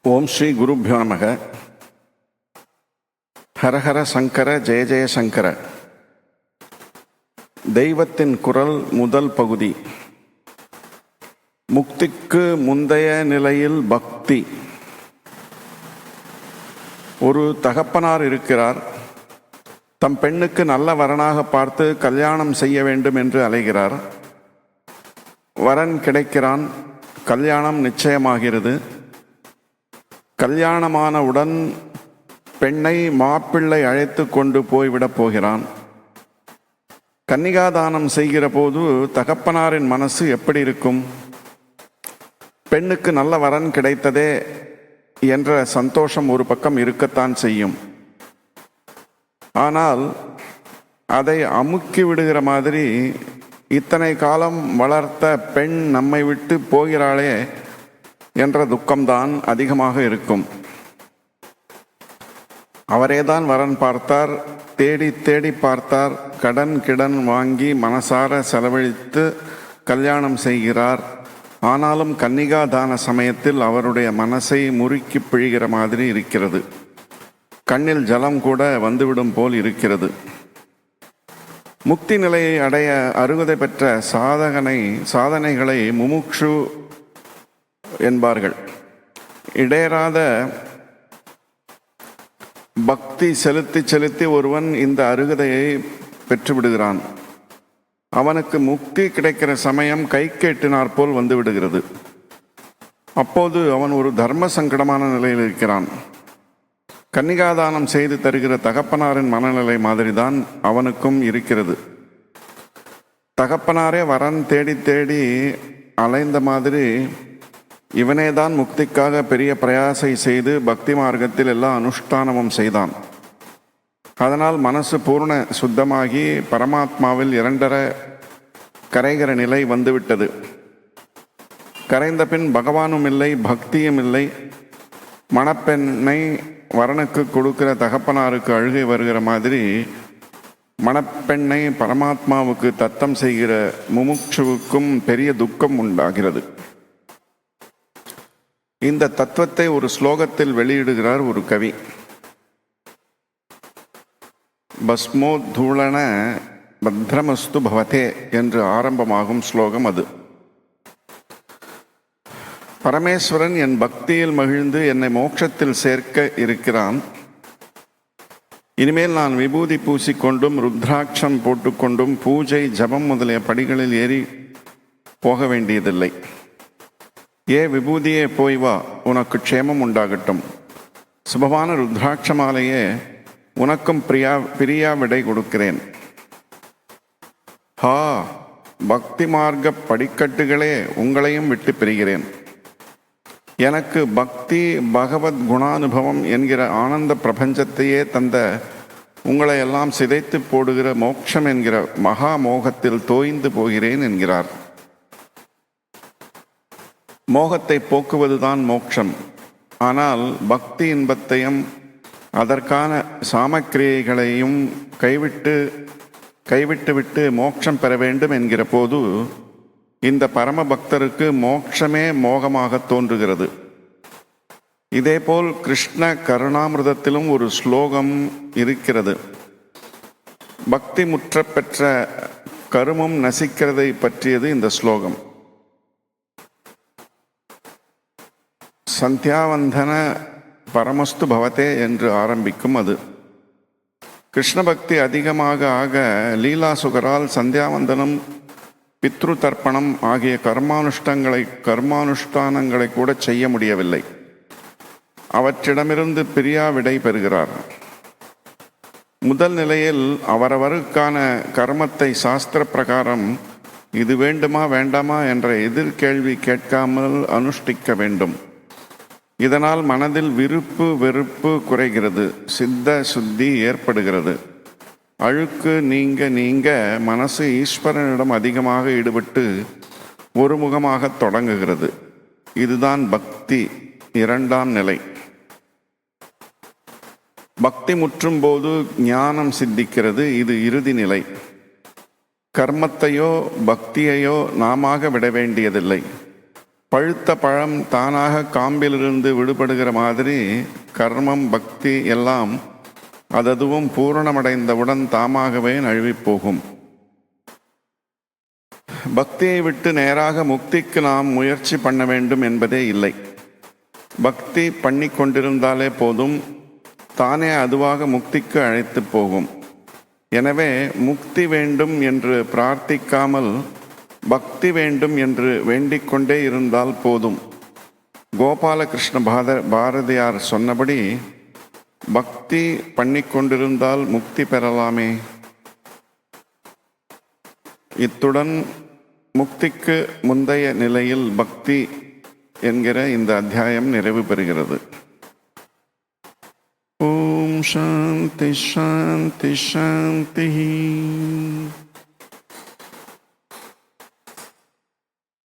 ஓம் ஸ்ரீ குருப்யோ நமக. ஹரஹர சங்கர, ஜெய ஜெய சங்கர. தெய்வத்தின் குரல் முதல் பகுதி. முக்திக்கு முந்தைய நிலையில் பக்தி. ஒரு தகப்பனார் இருக்கிறார். தம் பெண்ணுக்கு நல்ல வரனாக பார்த்து கல்யாணம் செய்ய வேண்டும் என்று அலைகிறார். வரன் கிடைக்கிறான். கல்யாணம் நிச்சயமாகிறது. கல்யாணமானவுடன் பெண்ணை மாப்பிள்ளை அழைத்து கொண்டு போய்விடப் போகிறான். கன்னிகாதானம் செய்கிற போது தகப்பனாரின் மனசு எப்படி இருக்கும்? பெண்ணுக்கு நல்ல வரன் கிடைத்ததே என்ற சந்தோஷம் ஒரு பக்கம் இருக்கத்தான் செய்யும். ஆனால் அதை அமுக்கி விடுகிற மாதிரி, இத்தனை காலம் வளர்த்த பெண் நம்மை விட்டு போகிறாளே என்ற துக்கம்தான் அதிகமாக இருக்கும். அவரேதான் வரன் பார்த்தார், தேடி தேடி பார்த்தார், கடன் வாங்கி மனசார செலவழித்து கல்யாணம் செய்கிறார். ஆனாலும் கன்னிகாதான சமயத்தில் அவருடைய மனசை முறுக்கி பிழிகிற மாதிரி இருக்கிறது. கண்ணில் ஜலம் கூட வந்துவிடும் போல் இருக்கிறது. முக்தி நிலையை அடைய அருகதை பெற்ற சாதனைகளை முமுக்ஷு என்பார்கள். இடையராத பக்தி செலுத்தி ஒருவன் இந்த அருகதையை பெற்றுவிடுகிறான். அவனுக்கு முக்தி கிடைக்கிற சமயம் கை கேட்டினார் போல் வந்து விடுகிறது. அப்போது அவன் ஒரு தர்ம சங்கடமான நிலையில் இருக்கிறான். கன்னிகாதானம் செய்து தருகிற தகப்பனாரின் மனநிலை மாதிரிதான் அவனுக்கும் இருக்கிறது. தகப்பனாரே வரன் தேடி தேடி அலைந்த மாதிரி இவனேதான் முக்திக்காக பெரிய பிரயாசை செய்து பக்தி மார்க்கத்தில் எல்லா அனுஷ்டானமும் செய்தான். அதனால் மனசு பூர்ண சுத்தமாகி பரமாத்மாவில் இரண்டரை கரைகிற நிலை வந்துவிட்டது. கரைந்த பின் பகவானும் இல்லை, பக்தியும் இல்லை. மணப்பெண்ணை வரனுக்கு கொடுக்கிற தகப்பனாருக்கு அழுகை வருகிற மாதிரி மணப்பெண்ணை பரமாத்மாவுக்கு தத்தம் செய்கிற முமுட்சுவுக்கும் பெரிய துக்கம் உண்டாகிறது. இந்த தத்துவத்தை ஒரு ஸ்லோகத்தில் வெளியிடுகிறார் ஒரு கவி. பஸ்மோத்தூளன பத்ரமஸ்து பவதே என்று ஆரம்பமாகும் ஸ்லோகம் அது. பரமேஸ்வரன் என் பக்தியில் மகிழ்ந்து என்னை மோட்சத்தில் சேர்க்க இருக்கிறான். இனிமேல் நான் விபூதி பூசிக்கொண்டும் ருத்ராட்சம் போட்டுக்கொண்டும் பூஜை ஜபம் முதலிய படிகளில் ஏறி போக வேண்டியதில்லை. விபூதியே போய் வா, உனக்கு க்ஷேமம் உண்டாகட்டும். சுபமான ருத்ராட்சமாலையே உனக்கும் பிரியா விடை கொடுக்கிறேன். பக்தி மார்க்க படிக்கட்டுகளே, உங்களையும் விட்டு பிரிகிறேன். எனக்கு பக்தி பகவத் குணானுபவம் என்கிற ஆனந்த பிரபஞ்சத்தையே தந்த உங்களை எல்லாம் சிதைத்து போடுகிற மோட்சம் என்கிற மகா மோகத்தில் தோய்ந்து போகிறேன் என்கிறார். மோகத்தை போக்குவதுதான் மோட்சம். ஆனால் பக்தி இன்பத்தையும் அதற்கான சாமக்கிரியைகளையும் கைவிட்டு மோட்சம் பெற வேண்டும் என்கிற போது இந்த பரம பக்தருக்கு மோட்சமே மோகமாக தோன்றுகிறது. இதேபோல் கிருஷ்ண கருணாமிர்தத்திலும் ஒரு ஸ்லோகம் இருக்கிறது. பக்தி முற்ற பெற்ற கருமம் நசிக்கிறதை பற்றியது இந்த ஸ்லோகம். சந்தியாவந்தன பரமஸ்து பவதே என்று ஆரம்பிக்கும் அது. கிருஷ்ண பக்தி அதிகமாக ஆக லீலாசுகரால் சந்தியாவந்தனம், பித்ரு தர்ப்பணம் ஆகிய கர்மானுஷ்டானங்களை கூட செய்ய முடியவில்லை. அவற்றிடமிருந்து பிரியா விடை பெறுகிறார். முதல் நிலையில் அவரவருக்கான கர்மத்தை சாஸ்திர பிரகாரம் இது வேண்டுமா வேண்டாமா என்ற எதிர்கேள்வி கேட்காமல் அனுஷ்டிக்க வேண்டும். இதனால் மனதில் விருப்பு வெறுப்பு குறைகிறது, சித்த சுத்தி ஏற்படுகிறது. அழுக்கு நீங்க மனசு ஈஸ்வரனிடம் அதிகமாக ஈடுபட்டு ஒருமுகமாக தொடங்குகிறது. இதுதான் பக்தி இரண்டாம் நிலை. பக்தி முற்றும் போது ஞானம் சித்திக்கிறது. இது இறுதி நிலை. கர்மத்தையோ பக்தியையோ நாமாக விட வேண்டியதில்லை. பழுத்த பழம் தானாக காம்பிலிருந்து விடுபடுகிற மாதிரி கர்மம் பக்தி எல்லாம் அததுவும் பூரணமடைந்தவுடன் தாமாகவே நழுவிப் போகும். பக்தியை விட்டு நேராக முக்திக்கு நாம் முயற்சி பண்ண வேண்டும் என்பதே இல்லை. பக்தி பண்ணி கொண்டிருந்தாலே போதும், தானே அதுவாக முக்திக்கு அழைத்து போகும். எனவே முக்தி வேண்டும் என்று பிரார்த்திக்காமல் பக்தி வேண்டும் என்று வேண்டிக் கொண்டே இருந்தால் போதும். கோபாலகிருஷ்ண பாரதியார் சொன்னபடி பக்தி பண்ணிக்கொண்டிருந்தால் முக்தி பெறலாமே. இத்துடன் முக்திக்கு முந்தைய நிலையில் பக்தி என்கிற இந்த அத்தியாயம் நிறைவு பெறுகிறது. ஓம் சாந்தி சாந்தி சாந்தி.